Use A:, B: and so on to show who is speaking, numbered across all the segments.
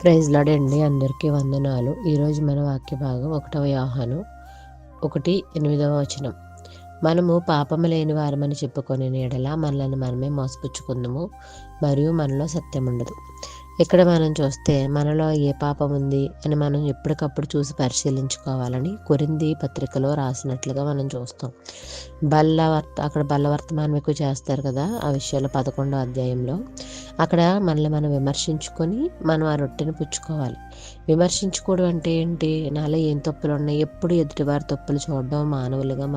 A: Praise lord అండి. అందరికీ వందనాలు. ఈరోజు మన వాక్య భాగం 1వ యోహాను 1:8 మనము పాపము లేని వారమని చెప్పుకొని ఎడల మనలను మనమే మోసపుచ్చుకుందుము, మరియు మనలో సత్యం ఉండదు. ఇక్కడ మనం చూస్తే మనలో ఏ పాపం ఉంది అని మనం ఎప్పటికప్పుడు చూసి పరిశీలించుకోవాలని కొరింథీ పత్రికలో రాసినట్లుగా మనం చూస్తాం. అక్కడ బల్ల వర్తమానం ఎక్కువ చేస్తారు కదా, ఆ విషయాలు 11వ అధ్యాయంలో. అక్కడ మనల్ని మనం విమర్శించుకొని మనం ఆ రొట్టెని పుచ్చుకోవాలి. విమర్శించుకోవడం అంటే ఏంటి? నాలో ఏం తప్పులు ఉన్నాయి, ఎప్పుడు ఎదుటివారి తప్పులు చూడడం మానవులుగా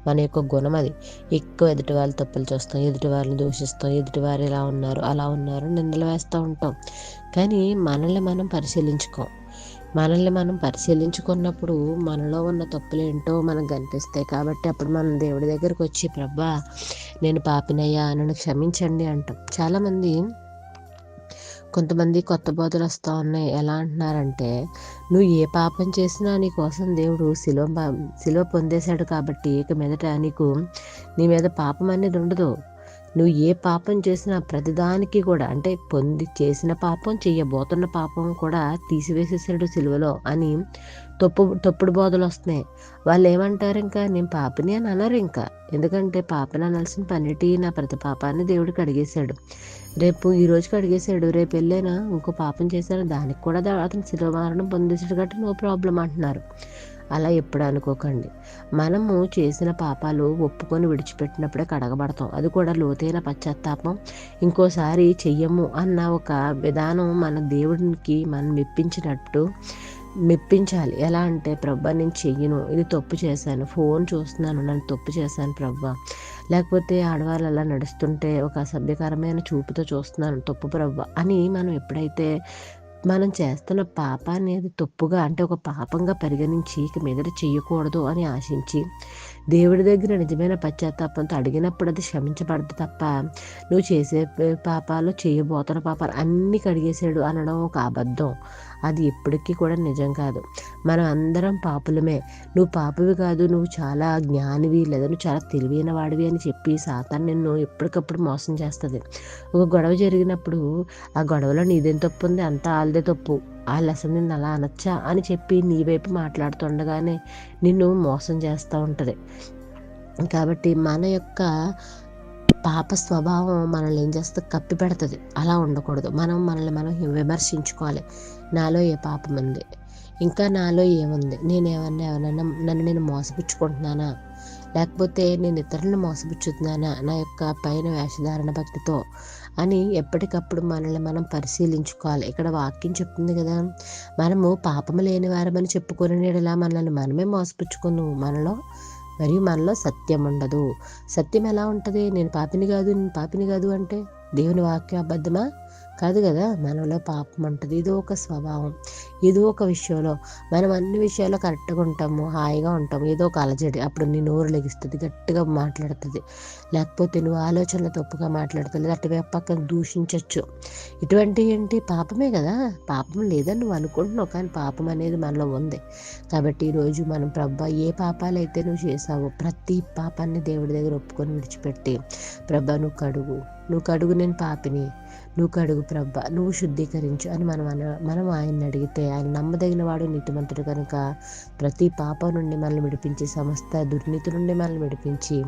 A: మన యొక్క గుణం అది. ఎక్కువ ఎదుటివారి తప్పులు చూస్తాం, ఎదుటివారిని దూషిస్తాం, ఎదుటివారు ఇలా ఉన్నారు అలా ఉన్నారు నిందలు వేస్తూ ఉంటాం. కానీ మనల్ని మనం పరిశీలించుకున్నప్పుడు మనలో ఉన్న తప్పులు ఏంటో మనకు కనిపిస్తాయి. కాబట్టి అప్పుడు మనం దేవుడి దగ్గరికి వచ్చి, ప్రభా నేను పాపినయ్యా, నన్ను క్షమించండి అంటాం. కొంతమంది కొత్త బోధలు వస్తూ ఉన్నాయి. ఎలా అంటున్నారంటే, నువ్వు ఏ పాపం చేసినా నీ కోసం దేవుడు శిలువ పొందేశాడు కాబట్టి ఇక మీదట నీ మీద పాపం అనేది ఉండదు. నువ్వు ఏ పాపం చేసినా ప్రతిదానికి కూడా, అంటే చేసిన పాపం, చెయ్యబోతున్న పాపం కూడా తీసివేసేసాడు సిలువలో అని తప్పుడు బోధలు వస్తున్నాయి. వాళ్ళు ఏమంటారు, ఇంకా నేను పాపిని అని అనరు. ఇంకా ఎందుకంటే పాపిని అనాల్సిన పనిటి నా ప్రతి పాపాన్ని దేవుడికి అడిగేశాడు. ఈ రోజుకి అడిగేశాడు, రేపు వెళ్ళైనా ఇంకో పాపం చేశాడు, దానికి కూడా అతను శిలువ మరణం పొందేశాడు కాబట్టి నో ప్రాబ్లం అంటున్నారు. అలా ఎప్పుడు అనుకోకండి. మనము చేసిన పాపాలు ఒప్పుకొని విడిచిపెట్టినప్పుడే కడగబడతాం. అది కూడా లోతైన పశ్చాత్తాపం, ఇంకోసారి చెయ్యము అన్న ఒక విధానం మన దేవుడికి మనం మెప్పించాలి. ఎలా అంటే, ప్రభా నేను చెయ్యను, ఇది తప్పు చేశాను, ఫోన్ చూస్తున్నాను, నన్ను తప్పు చేశాను ప్రభా, లేకపోతే ఆడవాళ్ళు అలా నడుస్తుంటే ఒక అసభ్యకరమైన చూపుతో చూస్తున్నాను, తప్పు ప్రభా అని మనం ఎప్పుడైతే మనం చేస్తున్న పాపాన్ని అది తప్పుగా, అంటే ఒక పాపంగా పరిగణించి ఇక మీదట చెయ్యకూడదు అని ఆశించి దేవుడి దగ్గర నిజమైన పశ్చాత్తాపంతో అడిగినప్పుడు అది క్షమించబడదు తప్ప, నువ్వు చేసే పాపాలు, చేయబోతున్న పాపాలు అన్నీ కడిగేశాడు అనడం ఒక అబద్ధం. అది ఎప్పటికీ కూడా నిజం కాదు. మనం అందరం పాపులమే. నువ్వు పాపవి కాదు, నువ్వు చాలా జ్ఞానివి, లేదా నువ్వు చాలా తెలివైన వాడివి అని చెప్పి సాతాను నిన్ను ఎప్పటికప్పుడు మోసం చేస్తుంది. ఒక గొడవ జరిగినప్పుడు ఆ గొడవలో నీదేం తప్పు ఉంది, అంతా వాళ్ళదే తప్పు, వాళ్ళు అసలు నిన్ను అలా అనొచ్చా అని చెప్పి నీ వైపు మాట్లాడుతుండగానే నిన్ను మోసం చేస్తూ ఉంటుంది. కాబట్టి మన యొక్క పాప స్వభావం మనల్ని ఏం చేస్తే కప్పి పెడుతుంది. అలా ఉండకూడదు. మనల్ని మనం విమర్శించుకోవాలి. నాలో ఏ పాపం ఉంది, ఇంకా నాలో ఏముంది, ఎవరైనా నన్ను నేను మోసపుచ్చుకుంటున్నానా, లేకపోతే నేను ఇతరులను మోసపుచ్చుతున్నానా నా యొక్క పైన వేషధారణ భక్తితో అని ఎప్పటికప్పుడు మనల్ని మనం పరిశీలించుకోవాలి. ఇక్కడ వాక్యం చెప్తుంది కదా, మనము పాపము లేని వారమని చెప్పుకునే ఇలా మనల్ని మనమే మోసపుచ్చుకున్నాము, మనలో సత్యం ఉండదు. సత్యం ఎలా ఉంటుంది? నేను పాపిని కాదు అంటే దేవుని వాక్యం అబద్ధమా? కాదు కదా. మనలో పాపం ఉంటుంది. ఇది ఒక స్వభావం. ఏదో ఒక విషయంలో మనం అన్ని విషయాల్లో కరెక్ట్గా ఉంటాము, హాయిగా ఉంటాము. ఏదో ఒక అలజడి, అప్పుడు నీ నోరు లెగిస్తుంది, గట్టిగా మాట్లాడుతుంది, లేకపోతే నువ్వు ఆలోచనలు తప్పుగా మాట్లాడుతుంది, అటువైపు పక్కన దూషించవచ్చు. ఇటువంటి ఏంటి పాపమే కదా. పాపం లేదని నువ్వు అనుకుంటున్నావు, కానీ పాపం అనేది మనలో ఉంది. కాబట్టి ఈరోజు మనం, ప్రభా ఏ పాపాలైతే నువ్వు చేసావో ప్రతి పాపాన్ని దేవుడి దగ్గర ఒప్పుకొని విడిచిపెట్టి, ప్రభా నువ్వు కడుగు, నేను పాపిని, నువ్వు కడుగు ప్రభా, నువ్వు శుద్ధీకరించు అని మనం ఆయన్ని అడిగితే, ఆయన నమ్మదగిన వాడు, నీతిమంతుడు కనుక ప్రతి పాపం నుండి మనల్ని విడిపించి, సమస్త దుర్నీతి నుండి మనల్ని విడిపించి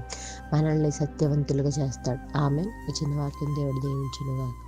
A: మనల్ని సత్యవంతులుగా చేస్తాడు. ఆమేన్. ఈ చిన్న వాక్యం దేవుడు దీవించును గాక.